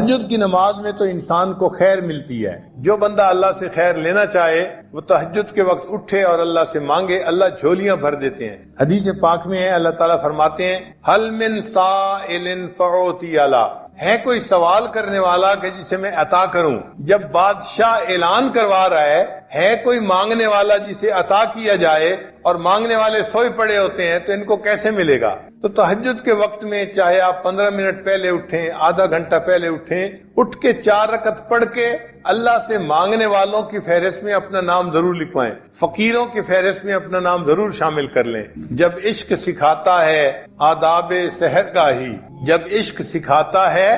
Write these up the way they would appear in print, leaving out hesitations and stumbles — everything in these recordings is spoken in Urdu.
تہجد کی نماز میں تو انسان کو خیر ملتی ہے. جو بندہ اللہ سے خیر لینا چاہے وہ تہجد کے وقت اٹھے اور اللہ سے مانگے، اللہ جھولیاں بھر دیتے ہیں. حدیث پاک میں ہے، اللہ تعالیٰ فرماتے ہیں حل من سائل فأعطی لا، ہے کوئی سوال کرنے والا کہ جسے میں عطا کروں. جب بادشاہ اعلان کروا رہا ہے کوئی مانگنے والا جسے عطا کیا جائے، اور مانگنے والے سوئے پڑے ہوتے ہیں، تو ان کو کیسے ملے گا؟ تو تہجد کے وقت میں چاہے آپ 15 منٹ پہلے اٹھیں، آدھا گھنٹہ پہلے اٹھیں، اٹھ کے 4 رکعت پڑھ کے اللہ سے مانگنے والوں کی فہرست میں اپنا نام ضرور لکھوائیں، فقیروں کی فہرست میں اپنا نام ضرور شامل کر لیں. جب عشق سکھاتا ہے آداب سحرگاہی، جب عشق سکھاتا ہے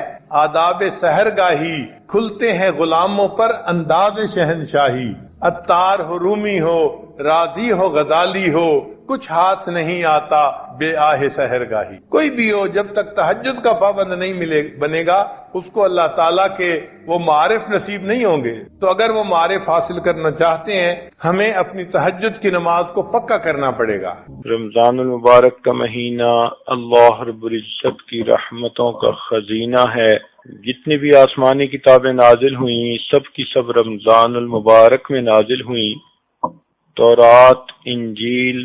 آداب سحرگاہی، کھلتے ہیں غلاموں پر انداز شہنشاہی. عطار ہو رومی ہو راضی ہو غزالی ہو، کچھ ہاتھ نہیں آتا بے آہ سحرگاہی. کوئی بھی ہو، جب تک تہجد کا پابند نہیں بنے گا، اس کو اللہ تعالیٰ کے وہ معارف نصیب نہیں ہوں گے. تو اگر وہ معارف حاصل کرنا چاہتے ہیں، ہمیں اپنی تہجد کی نماز کو پکا کرنا پڑے گا. رمضان المبارک کا مہینہ اللہ رب العزت کی رحمتوں کا خزینہ ہے. جتنی بھی آسمانی کتابیں نازل ہوئیں سب کی سب رمضان المبارک میں نازل ہوئیں. تورات، انجیل،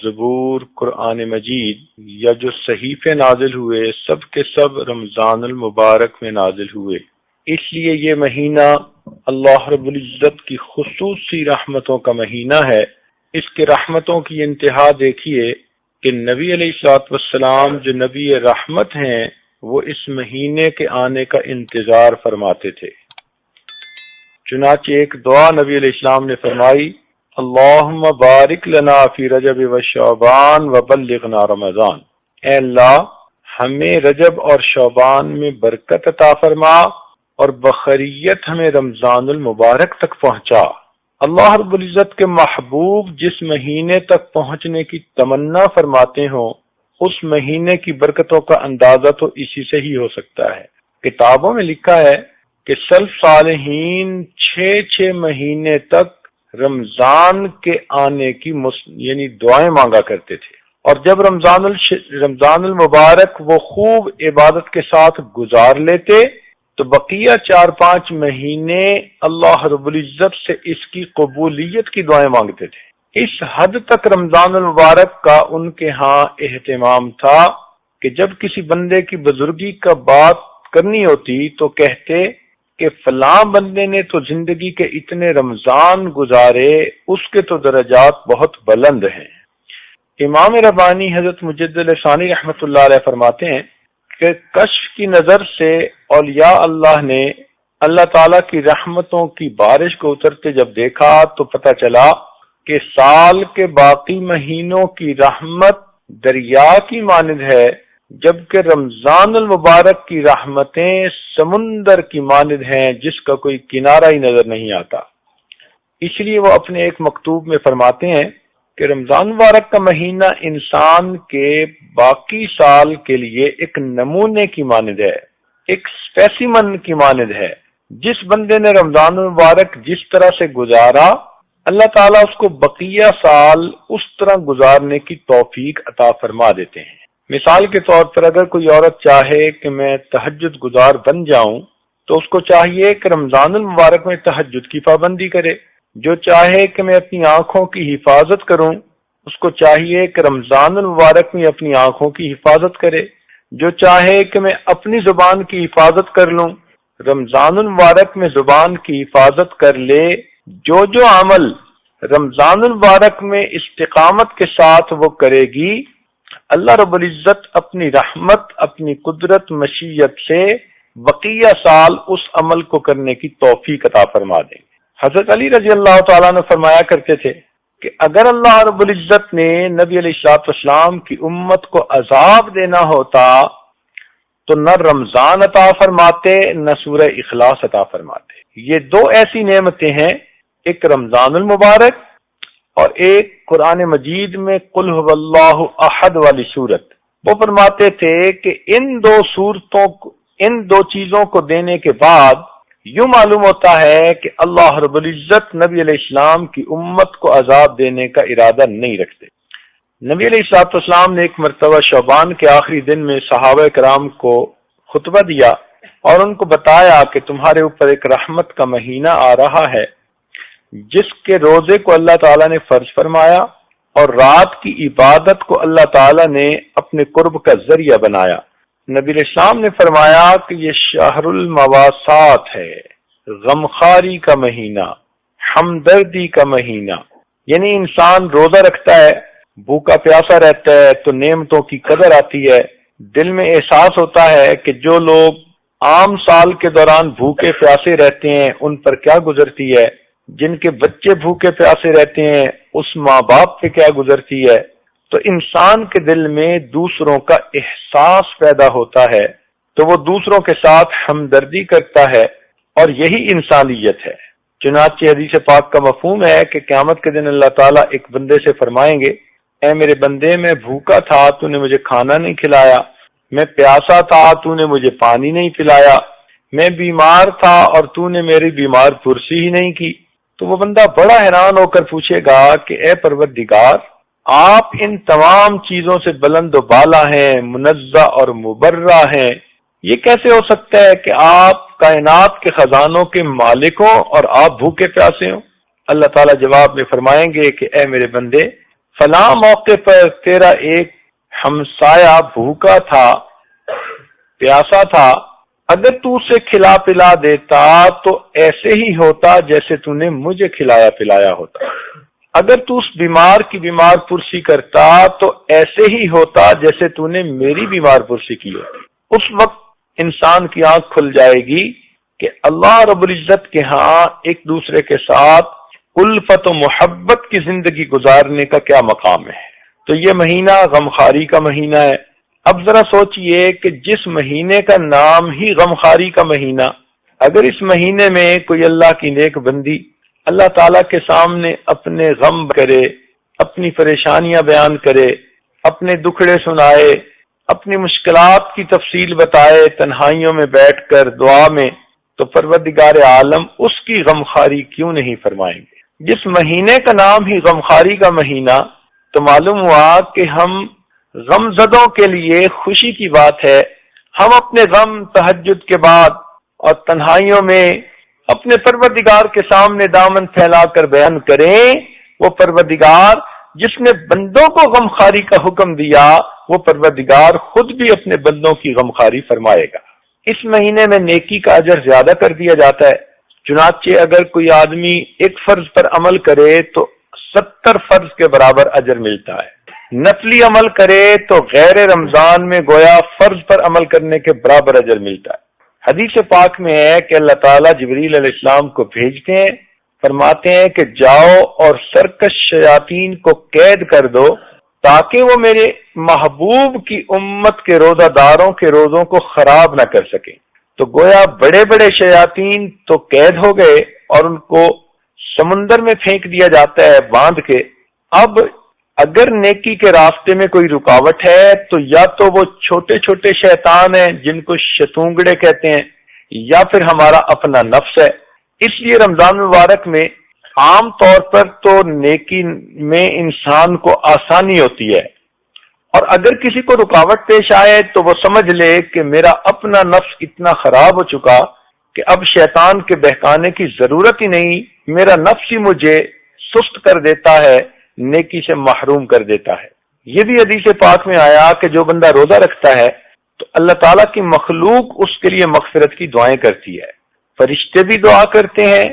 زبور، قرآن مجید، یا جو صحیفے نازل ہوئے سب کے سب رمضان المبارک میں نازل ہوئے. اس لیے یہ مہینہ اللہ رب العزت کی خصوصی رحمتوں کا مہینہ ہے. اس کے رحمتوں کی انتہا دیکھیے کہ نبی علیہ الصلوۃ والسلام جو نبی رحمت ہیں، وہ اس مہینے کے آنے کا انتظار فرماتے تھے. چنانچہ ایک دعا نبی علیہ السلام نے فرمائی، اللہم بارک لنا فی رجب و شعبان وبلغنا رمضان. اے اللہ، ہمیں رجب اور شعبان میں برکت عطا فرما اور بخیریت ہمیں رمضان المبارک تک پہنچا. اللہ رب العزت کے محبوب جس مہینے تک پہنچنے کی تمنا فرماتے ہوں، اس مہینے کی برکتوں کا اندازہ تو اسی سے ہی ہو سکتا ہے. کتابوں میں لکھا ہے کہ سلف صالحین 6 مہینے تک رمضان کے آنے کی یعنی دعائیں مانگا کرتے تھے، اور جب رمضان المبارک وہ خوب عبادت کے ساتھ گزار لیتے تو بقیہ 4-5 مہینے اللہ رب العزت سے اس کی قبولیت کی دعائیں مانگتے تھے. اس حد تک رمضان المبارک کا ان کے ہاں اہتمام تھا کہ جب کسی بندے کی بزرگی کا بات کرنی ہوتی تو کہتے کہ فلاں بندے نے تو زندگی کے اتنے رمضان گزارے، اس کے تو درجات بہت بلند ہیں. امام ربانی حضرت مجدد ثانی رحمۃ اللہ علیہ فرماتے ہیں کہ کشف کی نظر سے اولیاء اللہ نے اللہ تعالیٰ کی رحمتوں کی بارش کو اترتے جب دیکھا تو پتہ چلا کہ سال کے باقی مہینوں کی رحمت دریا کی مانند ہے، جبکہ رمضان المبارک کی رحمتیں سمندر کی مانند ہیں جس کا کوئی کنارہ ہی نظر نہیں آتا. اس لیے وہ اپنے ایک مکتوب میں فرماتے ہیں کہ رمضان مبارک کا مہینہ انسان کے باقی سال کے لیے ایک نمونے کی مانند ہے، ایک اسپیسیمن کی مانند ہے. جس بندے نے رمضان المبارک جس طرح سے گزارا، اللہ تعالیٰ اس کو بقیہ سال اس طرح گزارنے کی توفیق عطا فرما دیتے ہیں. مثال کے طور پر اگر کوئی عورت چاہے کہ میں تہجد گزار بن جاؤں تو اس کو چاہیے کہ رمضان المبارک میں تہجد کی پابندی کرے. جو چاہے کہ میں اپنی آنکھوں کی حفاظت کروں، اس کو چاہیے کہ رمضان المبارک میں اپنی آنکھوں کی حفاظت کرے. جو چاہے کہ میں اپنی زبان کی حفاظت کر لوں، رمضان المبارک میں زبان کی حفاظت کر لے. جو عمل رمضان المبارک میں استقامت کے ساتھ وہ کرے گی، اللہ رب العزت اپنی رحمت، اپنی قدرت، مشیت سے بقیہ سال اس عمل کو کرنے کی توفیق عطا فرما دیں گے. حضرت علی رضی اللہ تعالیٰ نے فرمایا کرتے تھے کہ اگر اللہ رب العزت نے نبی علیہ الصلوۃ والسلام کی امت کو عذاب دینا ہوتا تو نہ رمضان عطا فرماتے نہ سورہ اخلاص عطا فرماتے. یہ 2 ایسی نعمتیں ہیں، ایک رمضان المبارک اور ایک قرآن مجید میں قل هو اللہ احد والی صورت. وہ فرماتے تھے کہ ان 2 چیزوں کو دینے کے بعد یوں معلوم ہوتا ہے کہ اللہ رب العزت نبی علیہ السلام کی امت کو عذاب دینے کا ارادہ نہیں رکھتے. نبی علیہ الصلوۃ والسلام نے ایک مرتبہ شعبان کے آخری دن میں صحابہ کرام کو خطبہ دیا اور ان کو بتایا کہ تمہارے اوپر ایک رحمت کا مہینہ آ رہا ہے جس کے روزے کو اللہ تعالیٰ نے فرض فرمایا اور رات کی عبادت کو اللہ تعالیٰ نے اپنے قرب کا ذریعہ بنایا۔ نبی اسلام نے فرمایا کہ یہ شہر المواسات ہے، غمخاری کا مہینہ، ہمدردی کا مہینہ، یعنی انسان روزہ رکھتا ہے، بھوکا پیاسا رہتا ہے تو نعمتوں کی قدر آتی ہے، دل میں احساس ہوتا ہے کہ جو لوگ عام سال کے دوران بھوکے پیاسے رہتے ہیں ان پر کیا گزرتی ہے، جن کے بچے بھوکے پیاسے رہتے ہیں اس ماں باپ پہ کیا گزرتی ہے، تو انسان کے دل میں دوسروں کا احساس پیدا ہوتا ہے تو وہ دوسروں کے ساتھ ہمدردی کرتا ہے، اور یہی انسانیت ہے۔ چنانچہ حدیث پاک کا مفہوم ہے کہ قیامت کے دن اللہ تعالیٰ ایک بندے سے فرمائیں گے، اے میرے بندے، میں بھوکا تھا تو نے مجھے کھانا نہیں کھلایا، میں پیاسا تھا تو نے مجھے پانی نہیں پلایا، میں بیمار تھا اور تو نے میری بیمار پرسی ہی نہیں کی۔ تو وہ بندہ بڑا حیران ہو کر پوچھے گا کہ اے پروردگار، آپ ان تمام چیزوں سے بلند و بالا ہیں، منزہ اور مبرہ ہیں، یہ کیسے ہو سکتا ہے کہ آپ کائنات کے خزانوں کے مالک ہوں اور آپ بھوکے پیاسے ہوں؟ اللہ تعالیٰ جواب میں فرمائیں گے کہ اے میرے بندے، فلاں موقع پر تیرا ایک ہمسایہ بھوکا تھا، پیاسا تھا، اگر تو اسے کھلا پلا دیتا تو ایسے ہی ہوتا جیسے تو نے مجھے کھلایا پلایا ہوتا، اگر تو اس بیمار کی بیمار پرسی کرتا تو ایسے ہی ہوتا جیسے تو نے میری بیمار پرسی کی ہے۔ اس وقت انسان کی آنکھ کھل جائے گی کہ اللہ رب العزت کے ہاں ایک دوسرے کے ساتھ الفت و محبت کی زندگی گزارنے کا کیا مقام ہے۔ تو یہ مہینہ غمخاری کا مہینہ ہے۔ اب ذرا سوچئے کہ جس مہینے کا نام ہی غمخاری کا مہینہ، اگر اس مہینے میں کوئی اللہ کی نیک بندی اللہ تعالیٰ کے سامنے اپنے غم کرے، اپنی پریشانیاں بیان کرے، اپنے دکھڑے سنائے، اپنی مشکلات کی تفصیل بتائے تنہائیوں میں بیٹھ کر دعا میں، تو پروردگار عالم اس کی غمخاری کیوں نہیں فرمائیں گے؟ جس مہینے کا نام ہی غمخاری کا مہینہ، تو معلوم ہوا کہ ہم غم زدوں کے لیے خوشی کی بات ہے ہم اپنے غم تہجد کے بعد اور تنہائیوں میں اپنے پروردگار کے سامنے دامن پھیلا کر بیان کریں۔ وہ پروردگار جس نے بندوں کو غمخاری کا حکم دیا، وہ پروردگار خود بھی اپنے بندوں کی غمخاری فرمائے گا۔ اس مہینے میں نیکی کا اجر زیادہ کر دیا جاتا ہے، چنانچہ اگر کوئی آدمی ایک فرض پر عمل کرے تو 70 فرض کے برابر اجر ملتا ہے، نفلی عمل کرے تو غیر رمضان میں گویا فرض پر عمل کرنے کے برابر اجر ملتا ہے۔ حدیث پاک میں ہے کہ اللہ تعالیٰ جبریل علیہ السلام کو بھیجتے ہیں، فرماتے ہیں کہ جاؤ اور سرکش شیاطین کو قید کر دو تاکہ وہ میرے محبوب کی امت کے روزہ داروں کے روزوں کو خراب نہ کر سکیں۔ تو گویا بڑے بڑے شیاطین تو قید ہو گئے اور ان کو سمندر میں پھینک دیا جاتا ہے باندھ کے۔ اب اگر نیکی کے راستے میں کوئی رکاوٹ ہے تو یا تو وہ چھوٹے چھوٹے شیطان ہیں جن کو شتونگڑے کہتے ہیں، یا پھر ہمارا اپنا نفس ہے۔ اس لیے رمضان مبارک میں عام طور پر تو نیکی میں انسان کو آسانی ہوتی ہے، اور اگر کسی کو رکاوٹ پیش آئے تو وہ سمجھ لے کہ میرا اپنا نفس اتنا خراب ہو چکا کہ اب شیطان کے بہکانے کی ضرورت ہی نہیں، میرا نفس ہی مجھے سست کر دیتا ہے، نیکی سے محروم کر دیتا ہے۔ یہ بھی حدیث پاک میں آیا کہ جو بندہ روزہ رکھتا ہے تو اللہ تعالیٰ کی مخلوق اس کے لیے مغفرت کی دعائیں کرتی ہے، فرشتے بھی دعا کرتے ہیں،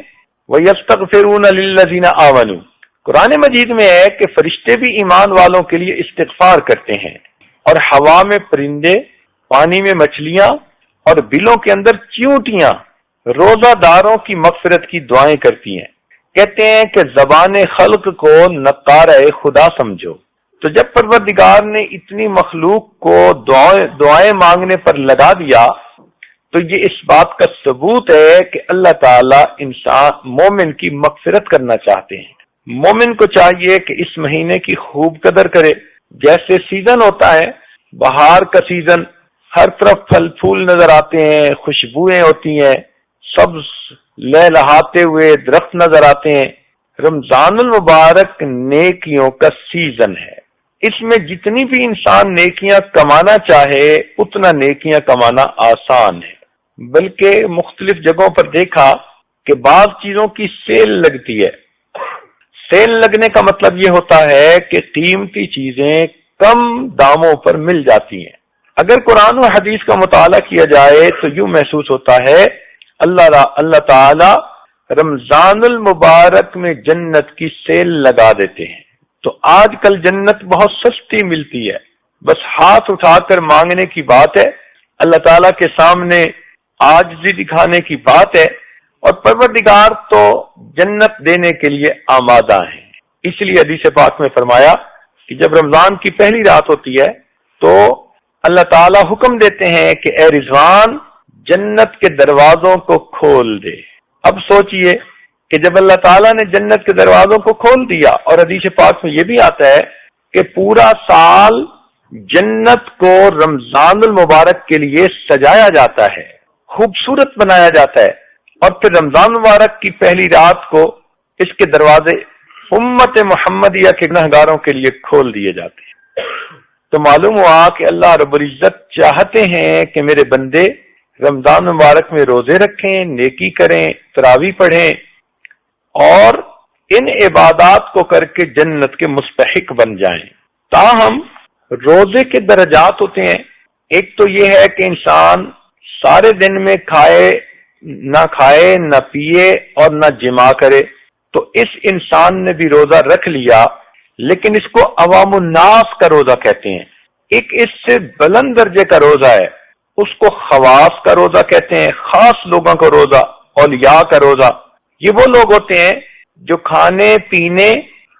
وَيَسْتَغْفِرُونَ لِلَّذِينَ آمَنُوا۔ قرآن مجید میں ہے کہ فرشتے بھی ایمان والوں کے لیے استغفار کرتے ہیں، اور ہوا میں پرندے، پانی میں مچھلیاں اور بلوں کے اندر چیونٹیاں روزہ داروں کی مغفرت کی دعائیں کرتی ہیں۔ کہتے ہیں کہ زبان خلق کو نقارہ خدا سمجھو۔ تو جب پروردگار نے اتنی مخلوق کو دعائیں مانگنے پر لگا دیا تو یہ اس بات کا ثبوت ہے کہ اللہ تعالیٰ انسان مومن کی مغفرت کرنا چاہتے ہیں۔ مومن کو چاہیے کہ اس مہینے کی خوب قدر کرے۔ جیسے سیزن ہوتا ہے، بہار کا سیزن، ہر طرف پھل پھول نظر آتے ہیں، خوشبوئیں ہوتی ہیں، سبز لہلہاتے ہوئے درخت نظر آتے ہیں۔ رمضان المبارک نیکیوں کا سیزن ہے، اس میں جتنی بھی انسان نیکیاں کمانا چاہے اتنا نیکیاں کمانا آسان ہے۔ بلکہ مختلف جگہوں پر دیکھا کہ بعض چیزوں کی سیل لگتی ہے۔ سیل لگنے کا مطلب یہ ہوتا ہے کہ قیمتی چیزیں کم داموں پر مل جاتی ہیں۔ اگر قرآن و حدیث کا مطالعہ کیا جائے تو یوں محسوس ہوتا ہے اللہ تعالی رمضان المبارک میں جنت کی سیل لگا دیتے ہیں۔ تو آج کل جنت بہت سستی ملتی ہے، بس ہاتھ اٹھا کر مانگنے کی بات ہے، اللہ تعالیٰ کے سامنے عاجزی دکھانے کی بات ہے، اور پروردگار تو جنت دینے کے لیے آمادہ ہیں۔ اس لیے حدیث پاک میں فرمایا کہ جب رمضان کی پہلی رات ہوتی ہے تو اللہ تعالیٰ حکم دیتے ہیں کہ اے رضوان جنت کے دروازوں کو کھول دے۔ اب سوچئے کہ جب اللہ تعالیٰ نے جنت کے دروازوں کو کھول دیا، اور حدیث پاک میں یہ بھی آتا ہے کہ پورا سال جنت کو رمضان المبارک کے لیے سجایا جاتا ہے، خوبصورت بنایا جاتا ہے، اور پھر رمضان مبارک کی پہلی رات کو اس کے دروازے امت محمدیہ کے گنہگاروں کے لیے کھول دیے جاتے ہیں۔ تو معلوم ہوا کہ اللہ رب العزت چاہتے ہیں کہ میرے بندے رمضان مبارک میں روزے رکھیں، نیکی کریں، تراویح پڑھیں، اور ان عبادات کو کر کے جنت کے مستحق بن جائیں۔ تاہم روزے کے درجات ہوتے ہیں۔ ایک تو یہ ہے کہ انسان سارے دن میں نہ کھائے نہ پیے اور نہ جماع کرے، تو اس انسان نے بھی روزہ رکھ لیا، لیکن اس کو عوام الناس کا روزہ کہتے ہیں۔ ایک اس سے بلند درجے کا روزہ ہے، اس کو خواص کا روزہ کہتے ہیں، خاص لوگوں کا روزہ، اولیاء کا روزہ۔ یہ وہ لوگ ہوتے ہیں جو کھانے پینے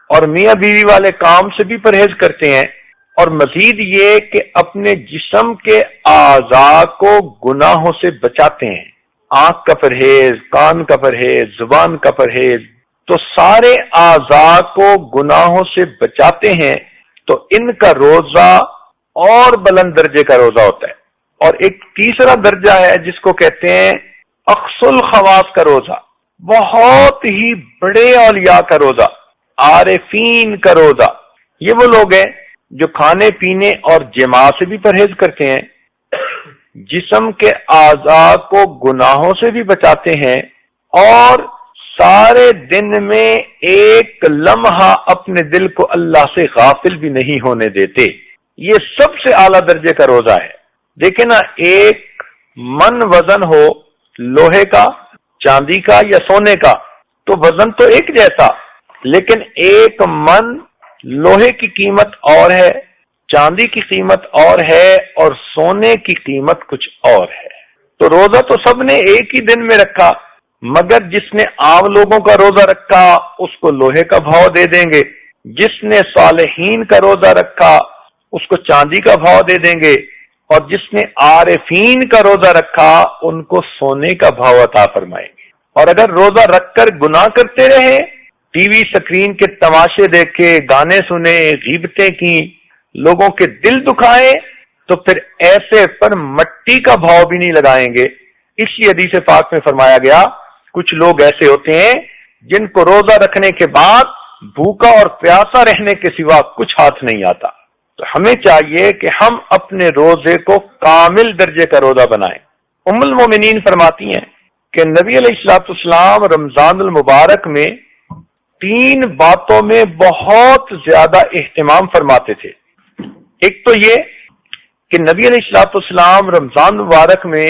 اور میاں بیوی والے کام سے بھی پرہیز کرتے ہیں، اور مزید یہ کہ اپنے جسم کے اعضاء کو گناہوں سے بچاتے ہیں۔ آنکھ کا پرہیز، کان کا پرہیز، زبان کا پرہیز، تو سارے اعضاء کو گناہوں سے بچاتے ہیں، تو ان کا روزہ اور بلند درجے کا روزہ ہوتا ہے۔ اور ایک تیسرا درجہ ہے جس کو کہتے ہیں اقصى الخواص کا روزہ، بہت ہی بڑے اولیاء کا روزہ، عارفین کا روزہ۔ یہ وہ لوگ ہیں جو کھانے پینے اور جماع سے بھی پرہیز کرتے ہیں، جسم کے اعضاء کو گناہوں سے بھی بچاتے ہیں، اور سارے دن میں ایک لمحہ اپنے دل کو اللہ سے غافل بھی نہیں ہونے دیتے۔ یہ سب سے اعلیٰ درجے کا روزہ ہے۔ دیکھیں نا، ایک من وزن ہو لوہے کا، چاندی کا یا سونے کا، تو وزن تو ایک جیسا، لیکن ایک من لوہے کی قیمت اور ہے، چاندی کی قیمت اور ہے، اور سونے کی قیمت کچھ اور ہے۔ تو روزہ تو سب نے ایک ہی دن میں رکھا، مگر جس نے عام لوگوں کا روزہ رکھا اس کو لوہے کا بھاؤ دے دیں گے، جس نے صالحین کا روزہ رکھا اس کو چاندی کا بھاؤ دے دیں گے، اور جس نے عارفین کا روزہ رکھا ان کو سونے کا بھاؤ عطا فرمائیں گے۔ اور اگر روزہ رکھ کر گناہ کرتے رہے، ٹی وی سکرین کے تماشے دیکھے، گانے سنے، غیبتیں کی، لوگوں کے دل دکھائے، تو پھر ایسے پر مٹی کا بھاؤ بھی نہیں لگائیں گے۔ اسی حدیث پاک میں فرمایا گیا کچھ لوگ ایسے ہوتے ہیں جن کو روزہ رکھنے کے بعد بھوکا اور پیاسا رہنے کے سوا کچھ ہاتھ نہیں آتا۔ تو ہمیں چاہیے کہ ہم اپنے روزے کو کامل درجے کا روزہ بنائیں۔ ام المومنین فرماتی ہیں کہ نبی علیہ الصلوۃ والسلام رمضان المبارک میں 3 باتوں میں بہت زیادہ اہتمام فرماتے تھے۔ ایک تو یہ کہ نبی علیہ الصلوۃ والسلام رمضان مبارک میں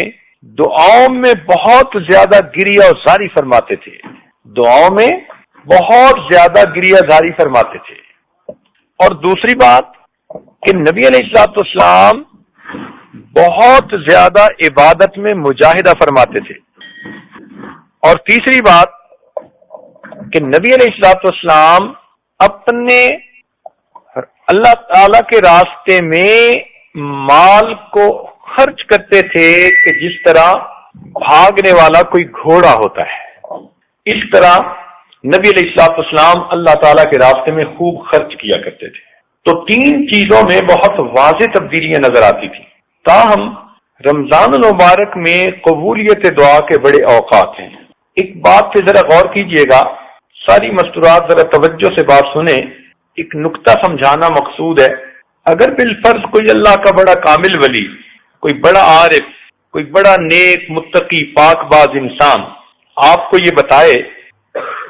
دعاؤں میں بہت زیادہ گریہ و زاری فرماتے تھے، دعاؤں میں بہت زیادہ گریہ زاری فرماتے تھے۔ اور دوسری بات کہ نبی علیہ الصلوۃ والسلام بہت زیادہ عبادت میں مجاہدہ فرماتے تھے۔ اور تیسری بات کہ نبی علیہ الصلوۃ والسلام اپنے اللہ تعالی کے راستے میں مال کو خرچ کرتے تھے کہ جس طرح بھاگنے والا کوئی گھوڑا ہوتا ہے، اس طرح نبی علیہ الصلوۃ والسلام اللہ تعالیٰ کے راستے میں خوب خرچ کیا کرتے تھے۔ تو 3 چیزوں میں بہت واضح تبدیلیاں نظر آتی تھی۔ تاہم رمضان المبارک میں قبولیت دعا کے بڑے اوقات ہیں۔ ایک بات پہ ذرا غور کیجئے گا، ساری مستورات ذرا توجہ سے بات سنیں، ایک نقطہ سمجھانا مقصود ہے۔ اگر بالفرض کوئی اللہ کا بڑا کامل ولی، کوئی بڑا عارف کوئی بڑا نیک متقی پاک باز انسان آپ کو یہ بتائے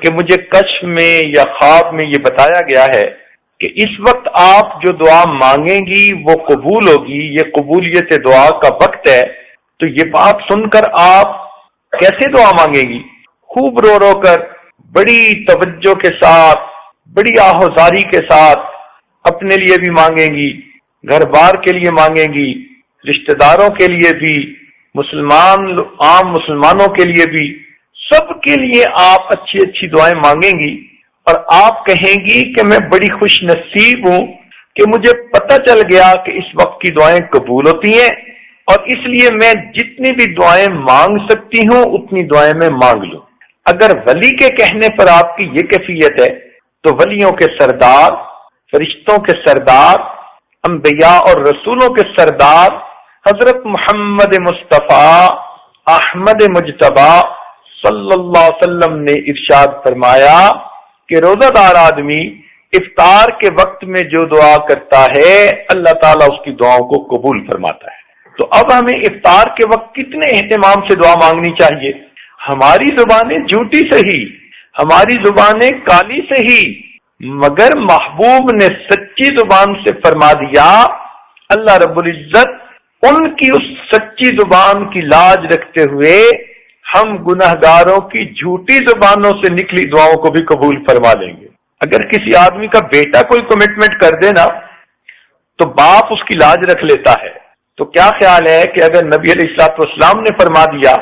کہ مجھے کشف میں یا خواب میں یہ بتایا گیا ہے کہ اس وقت آپ جو دعا مانگیں گی وہ قبول ہوگی، یہ قبولیت دعا کا وقت ہے، تو یہ بات سن کر آپ کیسے دعا مانگیں گی؟ خوب رو رو کر، بڑی توجہ کے ساتھ، بڑی آہوزاری کے ساتھ اپنے لیے بھی مانگیں گی، گھر بار کے لیے مانگیں گی، رشتہ داروں کے لیے بھی، عام مسلمانوں کے لیے بھی، سب کے لیے آپ اچھی اچھی دعائیں مانگیں گی، اور آپ کہیں گی کہ میں بڑی خوش نصیب ہوں کہ مجھے پتہ چل گیا کہ اس وقت کی دعائیں قبول ہوتی ہیں، اور اس لیے میں جتنی بھی دعائیں مانگ سکتی ہوں اتنی دعائیں میں مانگ لوں۔ اگر ولی کے کہنے پر آپ کی یہ کیفیت ہے تو ولیوں کے سردار، فرشتوں کے سردار، انبیاء اور رسولوں کے سردار حضرت محمد مصطفیٰ احمد مجتبی صلی اللہ علیہ وسلم نے ارشاد فرمایا کہ روزہ دار آدمی افطار کے وقت میں جو دعا کرتا ہے اللہ تعالیٰ اس کی دعاؤں کو قبول فرماتا ہے۔ تو اب ہمیں افطار کے وقت کتنے اہتمام سے دعا مانگنی چاہیے؟ ہماری زبانیں جھوٹی سہی، ہماری زبانیں کالی سہی، مگر محبوب نے سچی زبان سے فرما دیا، اللہ رب العزت ان کی اس سچی زبان کی لاج رکھتے ہوئے ہم گناہگاروں کی جھوٹی زبانوں سے نکلی دعاؤں کو بھی قبول فرما لیں گے۔ اگر کسی آدمی کا بیٹا کوئی کمٹمنٹ کر دے نا تو باپ اس کی لاج رکھ لیتا ہے، تو کیا خیال ہے کہ اگر نبی علیہ الصلوۃ والسلام نے فرما دیا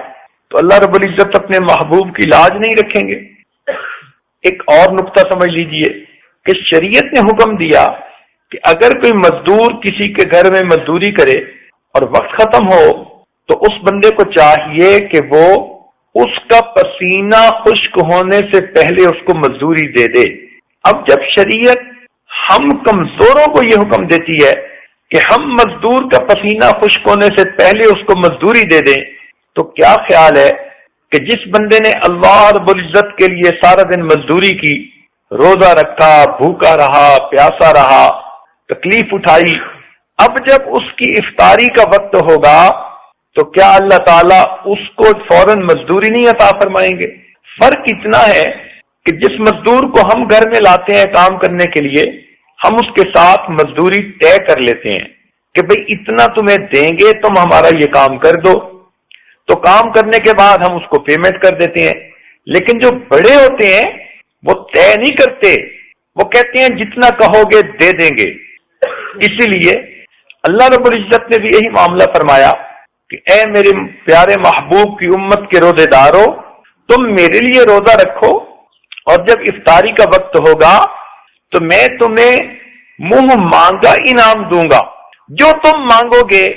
تو اللہ رب العزت اپنے محبوب کی لاج نہیں رکھیں گے؟ ایک اور نقطہ سمجھ لیجئے کہ شریعت نے حکم دیا کہ اگر کوئی مزدور کسی کے گھر میں مزدوری کرے اور وقت ختم ہو تو اس بندے کو چاہیے کہ وہ اس کا پسینہ خشک ہونے سے پہلے اس کو مزدوری دے دے۔ اب جب شریعت ہم کمزوروں کو یہ حکم دیتی ہے کہ ہم مزدور کا پسینہ خشک ہونے سے پہلے اس کو مزدوری دے دیں، تو کیا خیال ہے کہ جس بندے نے اللہ رب العزت کے لیے سارا دن مزدوری کی، روزہ رکھا، بھوکا رہا، پیاسا رہا، تکلیف اٹھائی، اب جب اس کی افطاری کا وقت ہوگا تو کیا اللہ تعالیٰ اس کو فوراً مزدوری نہیں عطا فرمائیں گے؟ فرق اتنا ہے کہ جس مزدور کو ہم گھر میں لاتے ہیں کام کرنے کے لیے، ہم اس کے ساتھ مزدوری طے کر لیتے ہیں کہ بھئی اتنا تمہیں دیں گے، تم ہمارا یہ کام کر دو، تو کام کرنے کے بعد ہم اس کو پیمنٹ کر دیتے ہیں۔ لیکن جو بڑے ہوتے ہیں وہ طے نہیں کرتے، وہ کہتے ہیں جتنا کہو گے دے دیں گے۔ اسی لیے اللہ رب العزت نے بھی یہی معاملہ فرمایا کہ اے میرے پیارے محبوب کی امت کے روزے دارو، تم میرے لیے روزہ رکھو، اور جب افطاری کا وقت ہوگا تو میں تمہیں منہ مانگا انعام دوں گا، جو تم مانگو گے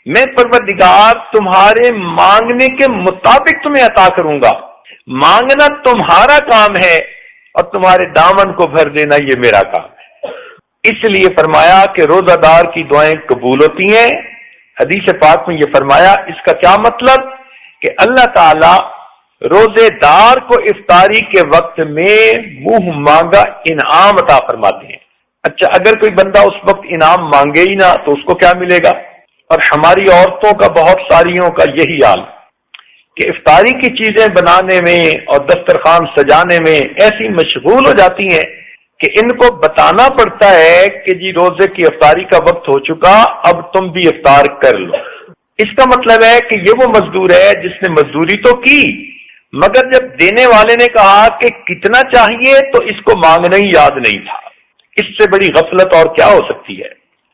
میں پروردگار تمہارے مانگنے کے مطابق تمہیں عطا کروں گا۔ مانگنا تمہارا کام ہے اور تمہارے دامن کو بھر دینا یہ میرا کام ہے۔ اس لیے فرمایا کہ روزہ دار کی دعائیں قبول ہوتی ہیں۔ حدیث پاک میں یہ فرمایا، اس کا کیا مطلب کہ اللہ تعالی روزے دار کو افطاری کے وقت میں منہ مانگا انعام عطا فرماتے ہیں۔ اچھا، اگر کوئی بندہ اس وقت انعام مانگے ہی نہ تو اس کو کیا ملے گا؟ اور ہماری عورتوں کا، بہت ساریوں کا یہی حال کہ افطاری کی چیزیں بنانے میں اور دسترخوان سجانے میں ایسی مشغول ہو جاتی ہیں کہ ان کو بتانا پڑتا ہے کہ جی روزے کی افطاری کا وقت ہو چکا، اب تم بھی افطار کر لو۔ اس کا مطلب ہے کہ یہ وہ مزدور ہے جس نے مزدوری تو کی، مگر جب دینے والے نے کہا کہ کتنا چاہیے تو اس کو مانگنا ہی یاد نہیں تھا۔ اس سے بڑی غفلت اور کیا ہو سکتی ہے؟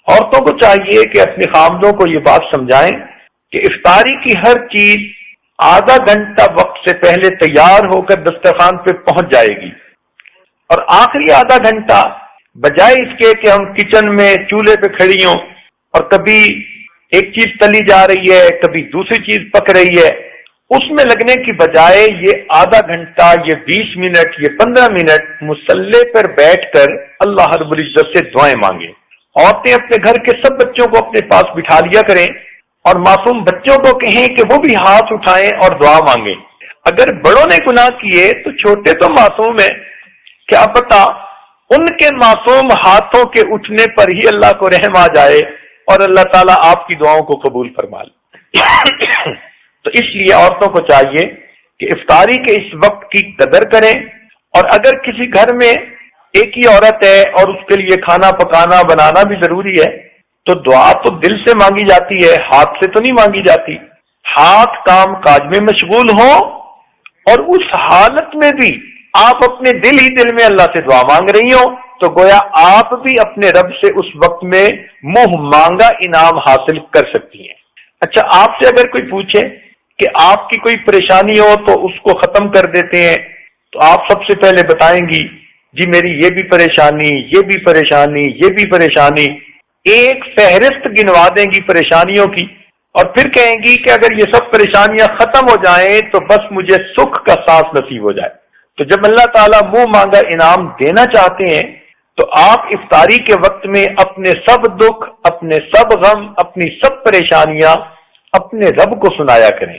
عورتوں کو چاہیے کہ اپنے خامدوں کو یہ بات سمجھائیں کہ افطاری کی ہر چیز آدھا گھنٹہ وقت سے پہلے تیار ہو کر دسترخوان پہ پہنچ جائے گی، اور آخری آدھا گھنٹہ بجائے اس کے کہ ہم کچن میں چولہے پہ کھڑی ہوں اور کبھی ایک چیز تلی جا رہی ہے، کبھی دوسری چیز پک رہی ہے، اس میں لگنے کی بجائے یہ آدھا گھنٹہ، یہ 20 منٹ، یہ 15 منٹ مصلی پر بیٹھ کر اللہ رب العزت سے دعائیں مانگیں۔ عورتیں اپنے گھر کے سب بچوں کو اپنے پاس بٹھا لیا کریں اور معصوم بچوں کو کہیں کہ وہ بھی ہاتھ اٹھائیں اور دعا مانگیں۔ اگر بڑوں نے گناہ کیے تو چھوٹے تو معصوم ہیں، کیا پتا ان کے معصوم ہاتھوں کے اٹھنے پر ہی اللہ کو رحم آ جائے اور اللہ تعالیٰ آپ کی دعاؤں کو قبول فرما لے۔ تو اس لیے عورتوں کو چاہیے کہ افطاری کے اس وقت کی قدر کریں، اور اگر کسی گھر میں ایک ہی عورت ہے اور اس کے لیے کھانا پکانا بنانا بھی ضروری ہے، تو دعا تو دل سے مانگی جاتی ہے، ہاتھ سے تو نہیں مانگی جاتی۔ ہاتھ کام کاج میں مشغول ہوں، اور اس حالت میں بھی آپ اپنے دل ہی دل میں اللہ سے دعا مانگ رہی ہوں، تو گویا آپ بھی اپنے رب سے اس وقت میں منہ مانگا انعام حاصل کر سکتی ہیں۔ اچھا، آپ سے اگر کوئی پوچھے کہ آپ کی کوئی پریشانی ہو تو اس کو ختم کر دیتے ہیں، تو آپ سب سے پہلے بتائیں گی جی میری یہ بھی پریشانی، یہ بھی پریشانی، یہ بھی پریشانی، ایک فہرست گنوا دیں گی پریشانیوں کی، اور پھر کہیں گی کہ اگر یہ سب پریشانیاں ختم ہو جائیں تو بس مجھے سکھ کا سانس نصیب ہو جائے۔ تو جب اللہ تعالیٰ منہ مانگا انعام دینا چاہتے ہیں تو آپ افطاری کے وقت میں اپنے سب دکھ، اپنے سب غم، اپنی سب پریشانیاں اپنے رب کو سنایا کریں،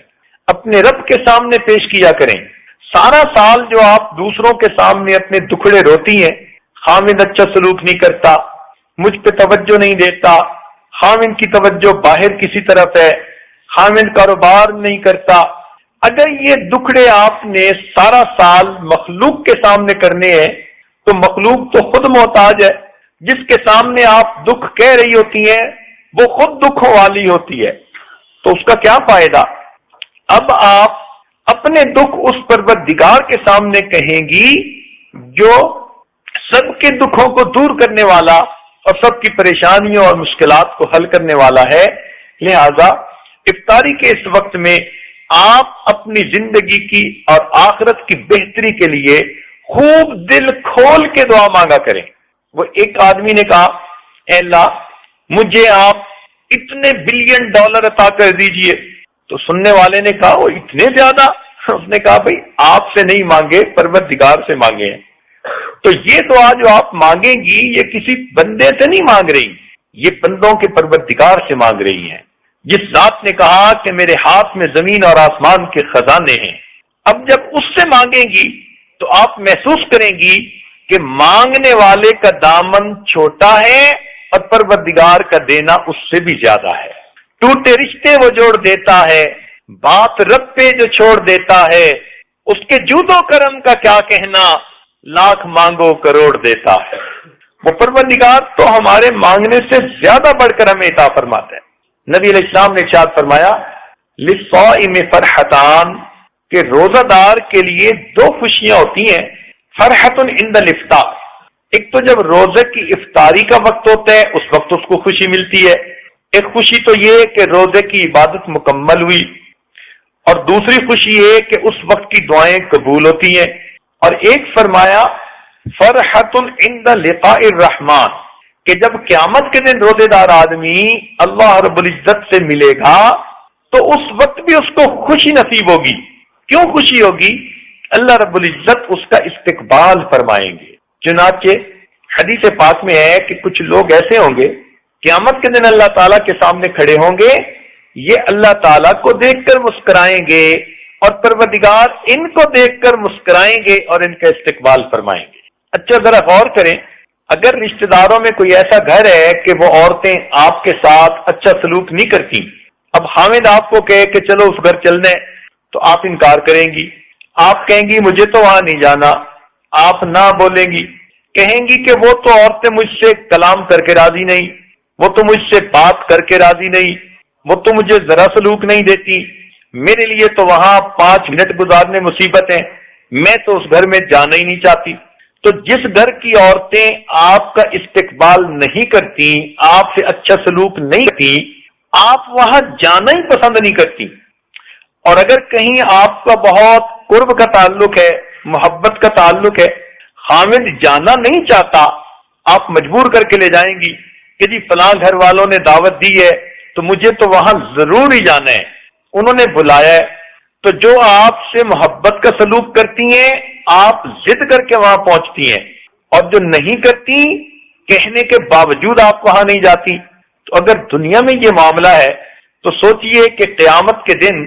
اپنے رب کے سامنے پیش کیا کریں۔ سارا سال جو آپ دوسروں کے سامنے اپنے دکھڑے روتی ہیں، خامد اچھا سلوک نہیں کرتا، مجھ پہ توجہ نہیں دیتا، خامد کی توجہ باہر کسی طرف ہے، خامد کاروبار نہیں کرتا، اگر یہ دکھڑے آپ نے سارا سال مخلوق کے سامنے کرنے ہیں تو مخلوق تو خود محتاج ہے، جس کے سامنے آپ دکھ کہہ رہی ہوتی ہیں وہ خود دکھوں والی ہوتی ہے، تو اس کا کیا فائدہ؟ اب آپ اپنے دکھ اس پروردگار کے سامنے کہیں گی جو سب کے دکھوں کو دور کرنے والا اور سب کی پریشانیوں اور مشکلات کو حل کرنے والا ہے۔ لہذا افطاری کے اس وقت میں آپ اپنی زندگی کی اور آخرت کی بہتری کے لیے خوب دل کھول کے دعا مانگا کریں۔ وہ ایک آدمی نے کہا اے اللہ مجھے آپ اتنے بلین ڈالر عطا کر دیجئے، تو سننے والے نے کہا وہ اتنے زیادہ؟ اس نے کہا بھئی آپ سے نہیں مانگے، پروردگار سے مانگے ہیں۔ تو یہ دعا جو آپ مانگیں گی یہ کسی بندے سے نہیں مانگ رہی، یہ بندوں کے پروردگار سے مانگ رہی ہیں، جس ذات نے کہا کہ میرے ہاتھ میں زمین اور آسمان کے خزانے ہیں۔ اب جب اس سے مانگیں گی تو آپ محسوس کریں گی کہ مانگنے والے کا دامن چھوٹا ہے اور پروردگار کا دینا اس سے بھی زیادہ ہے۔ ٹوٹے رشتے وہ جوڑ دیتا ہے، بات رب پہ جو چھوڑ دیتا ہے، اس کے جود و کرم کا کیا کہنا، لاکھ مانگو کروڑ دیتا ہے۔ وہ پروردگار تو ہمارے مانگنے سے زیادہ بڑھ کر ہمیں عطا فرماتا ہے۔ نبی علیہ السلام نے ارشاد فرمایا للصائم فرحتان، کہ روزہ دار کے لیے دو خوشیاں ہوتی ہیں، فرحت عند الافطار، ایک تو جب روزے کی افطاری کا وقت ہوتا ہے اس وقت اس کو خوشی ملتی ہے، ایک خوشی تو یہ کہ روزے کی عبادت مکمل ہوئی، اور دوسری خوشی یہ کہ اس وقت کی دعائیں قبول ہوتی ہیں۔ اور ایک فرمایا فرحت عند لقاء الرحمن، کہ جب قیامت کے دن روزے دار آدمی اللہ رب العزت سے ملے گا تو اس وقت بھی اس کو خوشی نصیب ہوگی۔ کیوں خوشی ہوگی؟ اللہ رب العزت اس کا استقبال فرمائیں گے۔ چنانچہ حدیث پاک میں ہے کہ کچھ لوگ ایسے ہوں گے قیامت کے دن اللہ تعالیٰ کے سامنے کھڑے ہوں گے، یہ اللہ تعالیٰ کو دیکھ کر مسکرائیں گے اور پروردگار ان کو دیکھ کر مسکرائیں گے اور ان کا استقبال فرمائیں گے۔ اچھا ذرا غور کریں، اگر رشتہ داروں میں کوئی ایسا گھر ہے کہ وہ عورتیں آپ کے ساتھ اچھا سلوک نہیں کرتی، اب حامد آپ کو کہے کہ چلو اس گھر چلنا ہے تو آپ انکار کریں گی، آپ کہیں گی مجھے تو وہاں نہیں جانا، آپ نہ بولیں گی، کہیں گی کہ وہ تو عورتیں مجھ سے کلام کر کے راضی نہیں، وہ تو مجھ سے بات کر کے راضی نہیں، وہ تو مجھے ذرا سلوک نہیں دیتی، میرے لیے تو وہاں 5 منٹ گزارنے مصیبت ہے، میں تو اس گھر میں جانا ہی نہیں چاہتی۔ تو جس گھر کی عورتیں آپ کا استقبال نہیں کرتی، آپ سے اچھا سلوک نہیں کرتی، آپ وہاں جانا ہی پسند نہیں کرتی۔ اور اگر کہیں آپ کا بہت قرب کا تعلق ہے، محبت کا تعلق ہے، خامد جانا نہیں چاہتا، آپ مجبور کر کے لے جائیں گی کہ جی فلاں گھر والوں نے دعوت دی ہے تو مجھے تو وہاں ضرور ہی جانا ہے، انہوں نے بلایا ہے۔ تو جو آپ سے محبت کا سلوک کرتی ہیں آپ ضد کر کے وہاں پہنچتی ہیں، اور جو نہیں کرتی کہنے کے باوجود آپ وہاں نہیں جاتی۔ تو اگر دنیا میں یہ معاملہ ہے تو سوچئے کہ قیامت کے دن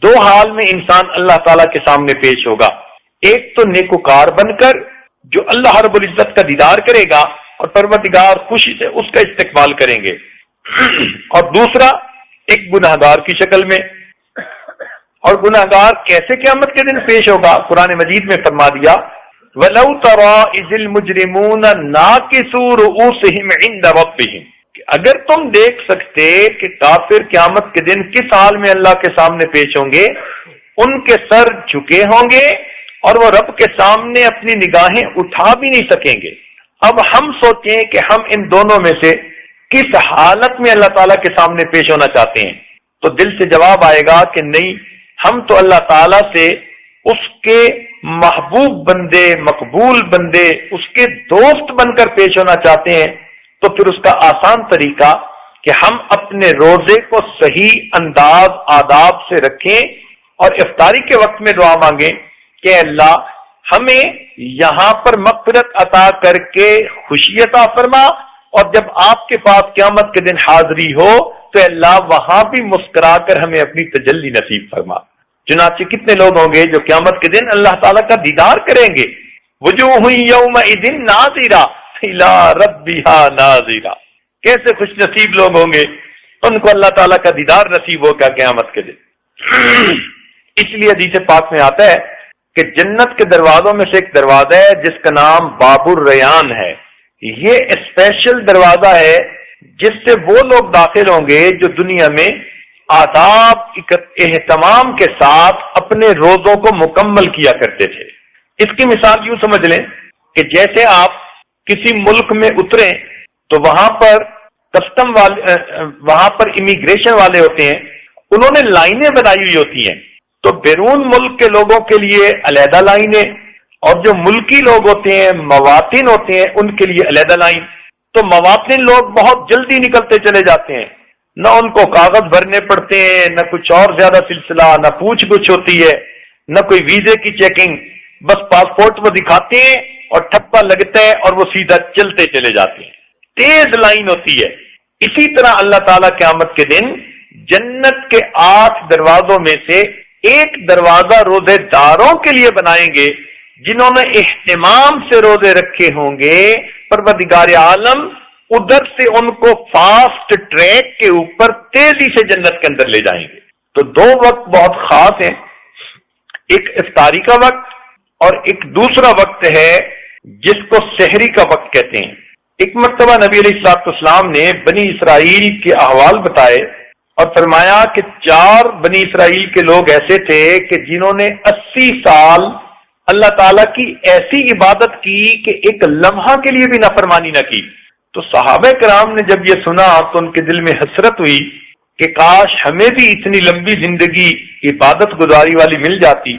2 حال میں انسان اللہ تعالیٰ کے سامنے پیش ہوگا، ایک تو نیکوکار بن کر جو اللہ رب العزت کا دیدار کرے گا اور پروردگار خوشی سے اس کا استقبال کریں گے، اور دوسرا ایک گناہگار کی شکل میں. اور گناہگار کیسے قیامت کے دن پیش ہوگا؟ قرآن مجید میں فرما دیا وَلَوْ تَرَىٰ إِذِ الْمُجْرِمُونَ نَاكِسُو رُءُوسِهِمْ عِندَ رَبِّهِمْ، کہ اگر تم دیکھ سکتے کہ کافر قیامت کے دن کس حال میں اللہ کے سامنے پیش ہوں گے، ان کے سر جھکے ہوں گے اور وہ رب کے سامنے اپنی نگاہیں اٹھا بھی نہیں سکیں گے. اب ہم سوچیں کہ ہم ان دونوں میں سے کس حالت میں اللہ تعالیٰ کے سامنے پیش ہونا چاہتے ہیں، تو دل سے جواب آئے گا کہ نہیں، ہم تو اللہ تعالیٰ سے اس کے محبوب بندے، مقبول بندے، اس کے دوست بن کر پیش ہونا چاہتے ہیں. تو پھر اس کا آسان طریقہ کہ ہم اپنے روزے کو صحیح انداز آداب سے رکھیں اور افطاری کے وقت میں دعا مانگیں کہ اللہ ہمیں یہاں پر مغفرت عطا کر کے خوشی عطا فرما، اور جب آپ کے پاس قیامت کے دن حاضری ہو تو اللہ وہاں بھی مسکرا کر ہمیں اپنی تجلی نصیب فرما. چنانچہ کتنے لوگ ہوں گے جو قیامت کے دن اللہ تعالیٰ کا دیدار کریں گے. وجوہ یومئذ ناظرہ الی ربہا ناظرہ، کیسے خوش نصیب لوگ ہوں گے، ان کو اللہ تعالیٰ کا دیدار نصیب ہوگا قیامت کے دن. اس لیے حدیث پاک میں آتا ہے کہ جنت کے دروازوں میں سے ایک دروازہ ہے جس کا نام باب الریان ہے. یہ اسپیشل دروازہ ہے جس سے وہ لوگ داخل ہوں گے جو دنیا میں آداب اہتمام کے ساتھ اپنے روزوں کو مکمل کیا کرتے تھے. اس کی مثال یوں سمجھ لیں کہ جیسے آپ کسی ملک میں اتریں تو وہاں پر کسٹم والے، وہاں پر امیگریشن والے ہوتے ہیں، انہوں نے لائنیں بنائی ہوئی ہوتی ہیں. تو بیرون ملک کے لوگوں کے لیے علیحدہ لائنیں، اور جو ملکی لوگ ہوتے ہیں، مواطن ہوتے ہیں، ان کے لیے علیحدہ لائن. تو مواطن لوگ بہت جلدی نکلتے چلے جاتے ہیں، نہ ان کو کاغذ بھرنے پڑتے ہیں، نہ کچھ اور زیادہ سلسلہ، نہ پوچھ گچھ ہوتی ہے، نہ کوئی ویزے کی چیکنگ. بس پاسپورٹ وہ دکھاتے ہیں اور ٹھپا لگتا ہے اور وہ سیدھا چلتے چلے جاتے ہیں. تیز لائن ہوتی ہے. اسی طرح اللہ تعالیٰ قیامت کے دن جنت کے 8 دروازوں میں سے ایک دروازہ روزے داروں کے لیے بنائیں گے جنہوں نے اہتمام سے روزے رکھے ہوں گے. پروردگار عالم ادھر سے ان کو فاسٹ ٹریک کے اوپر تیزی سے جنت کے اندر لے جائیں گے. تو 2 وقت بہت خاص ہیں، ایک افطاری کا وقت اور ایک دوسرا وقت ہے جس کو سحری کا وقت کہتے ہیں. ایک مرتبہ نبی علیہ الصلوۃ والسلام نے بنی اسرائیل کے احوال بتائے اور فرمایا کہ 4 بنی اسرائیل کے لوگ ایسے تھے کہ جنہوں نے 80 سال اللہ تعالیٰ کی ایسی عبادت کی کہ ایک لمحہ کے لیے بھی نافرمانی نہ کی. تو صحابہ کرام نے جب یہ سنا تو ان کے دل میں حسرت ہوئی کہ کاش ہمیں بھی اتنی لمبی زندگی عبادت گزاری والی مل جاتی.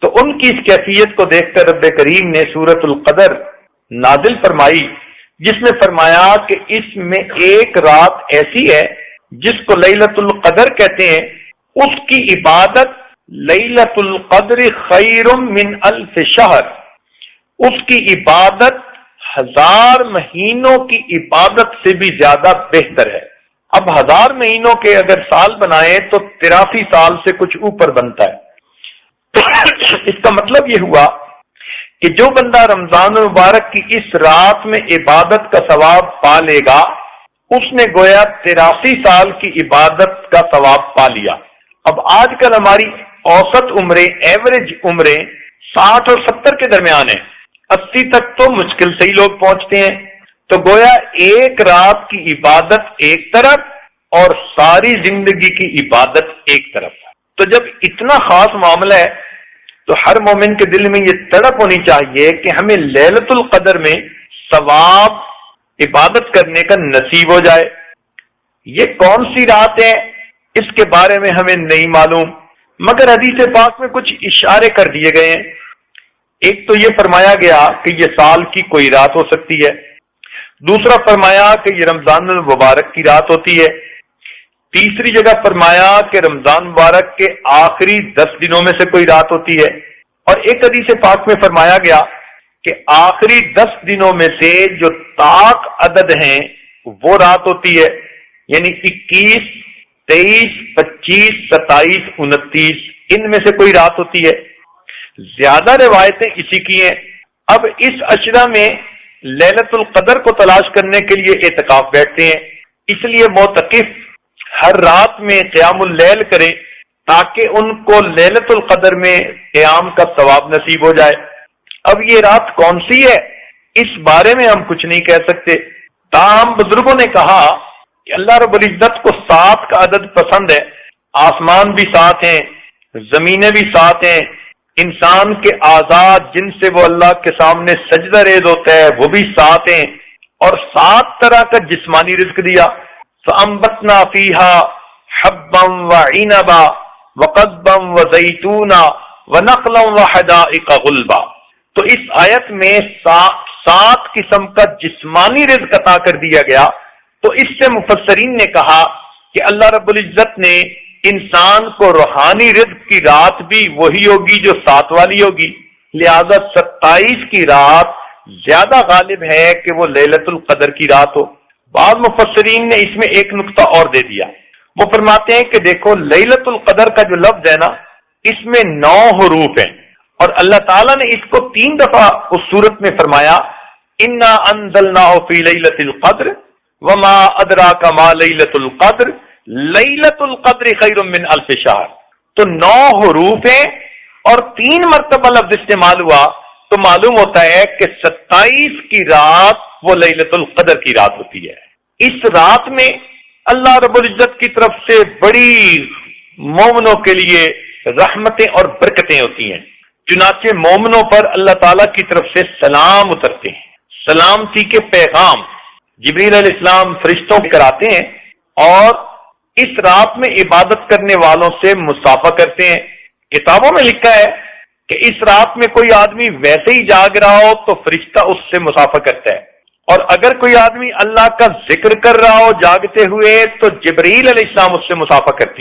تو ان کی اس کیفیت کو دیکھ کر رب کریم نے سورۃ القدر نازل فرمائی، جس میں فرمایا کہ اس میں ایک رات ایسی ہے جس کو لیلۃ القدر کہتے ہیں، اس کی عبادت لیلۃ القدر خیر من 1000 شہر، اس کی عبادت 1000 مہینوں کی عبادت سے بھی زیادہ بہتر ہے. اب 1000 مہینوں کے اگر سال بنائیں تو 83 سال سے کچھ اوپر بنتا ہے. اس کا مطلب یہ ہوا کہ جو بندہ رمضان المبارک کی اس رات میں عبادت کا ثواب پا لے گا، اس نے گویا 83 سال کی عبادت کا ثواب پا لیا. اب آج کل ہماری اوسط عمریں، ایوریج عمریں 60 اور 70 کے درمیان ہیں. 80 تک تو مشکل سے ہی لوگ پہنچتے ہیں. تو گویا ایک رات کی عبادت ایک طرف اور ساری زندگی کی عبادت ایک طرف. تو جب اتنا خاص معاملہ ہے تو ہر مومن کے دل میں یہ تڑپ ہونی چاہیے کہ ہمیں لیلۃ القدر میں ثواب عبادت کرنے کا نصیب ہو جائے. یہ کون سی رات ہے اس کے بارے میں ہمیں نہیں معلوم، مگر حدیث پاک میں کچھ اشارے کر دیے گئے ہیں. ایک تو یہ فرمایا گیا کہ یہ سال کی کوئی رات ہو سکتی ہے، دوسرا فرمایا کہ یہ رمضان المبارک کی رات ہوتی ہے، تیسری جگہ فرمایا کہ رمضان مبارک کے آخری 10 دنوں میں سے کوئی رات ہوتی ہے، اور ایک حدیث پاک میں فرمایا گیا کہ آخری 10 دنوں میں سے جو طاق عدد ہیں وہ رات ہوتی ہے، یعنی 21، 23، 25، 27، 29 ان میں سے کوئی رات ہوتی ہے. زیادہ روایتیں اسی کی ہیں. اب اس عشرہ میں لیلۃ القدر کو تلاش کرنے کے لیے اعتکاف بیٹھتے ہیں، اس لیے معتکف ہر رات میں قیام اللیل کریں تاکہ ان کو لیلۃ القدر میں قیام کا ثواب نصیب ہو جائے۔ اب یہ رات کون سی ہے اس بارے میں ہم کچھ نہیں کہہ سکتے، تاہم بزرگوں نے کہا کہ اللہ رب العزت کو 7 کا عدد پسند ہے، آسمان بھی 7 ہیں، زمینیں بھی 7 ہیں، انسان کے اعضاء جن سے وہ اللہ کے سامنے سجدہ ریز ہوتا ہے وہ بھی 7 ہیں، اور 7 طرح کا جسمانی رزق دیا۔ فَأَنبَتْنَا فِيهَا حَبًّا وَعِنَبًا وَقَضْبًا وَزَيْتُونًا وَنَخْلًا وَحَدَائِقَ غُلْبًا۔ تو اس آیت میں 7 قسم کا جسمانی رزق عطا کر دیا گیا۔ تو اس سے مفسرین نے کہا کہ اللہ رب العزت نے انسان کو روحانی رزق کی رات بھی وہی ہوگی جو 7 والی ہوگی، لہذا 27 کی رات زیادہ غالب ہے کہ وہ لیلۃ القدر کی رات ہو۔ بعض مفسرین نے اس میں ایک نقطہ اور دے دیا، وہ فرماتے ہیں کہ دیکھو لیلۃ القدر کا جو لفظ ہے نا، اس میں 9 حروف ہیں، اور اللہ تعالیٰ نے اس کو 3 دفعہ اس صورت میں فرمایا، انا انزلناہ فی لیلۃ القدر وما ادراک ما لیلۃ القدر لیلۃ القدر خیر من الف شہر۔ تو 9 حروف ہیں اور 3 مرتبہ لفظ استعمال ہوا، تو معلوم ہوتا ہے کہ 27 کی رات وہ لیلۃ القدر کی رات ہوتی ہے۔ اس رات میں اللہ رب العزت کی طرف سے بڑی مومنوں کے لیے رحمتیں اور برکتیں ہوتی ہیں، چنانچہ مومنوں پر اللہ تعالیٰ کی طرف سے سلام اترتے ہیں، سلامتی کے پیغام جبریل علیہ السلام فرشتوں کو کراتے ہیں، اور اس رات میں عبادت کرنے والوں سے مصافحہ کرتے ہیں۔ کتابوں میں لکھا ہے کہ اس رات میں کوئی آدمی ویسے ہی جاگ رہا ہو تو فرشتہ اس سے مصافحہ کرتا ہے، اور اگر کوئی آدمی اللہ کا ذکر کر رہا ہو جاگتے ہوئے تو جبریل علیہ السلام اس سے مصافحہ کرتے ہیں۔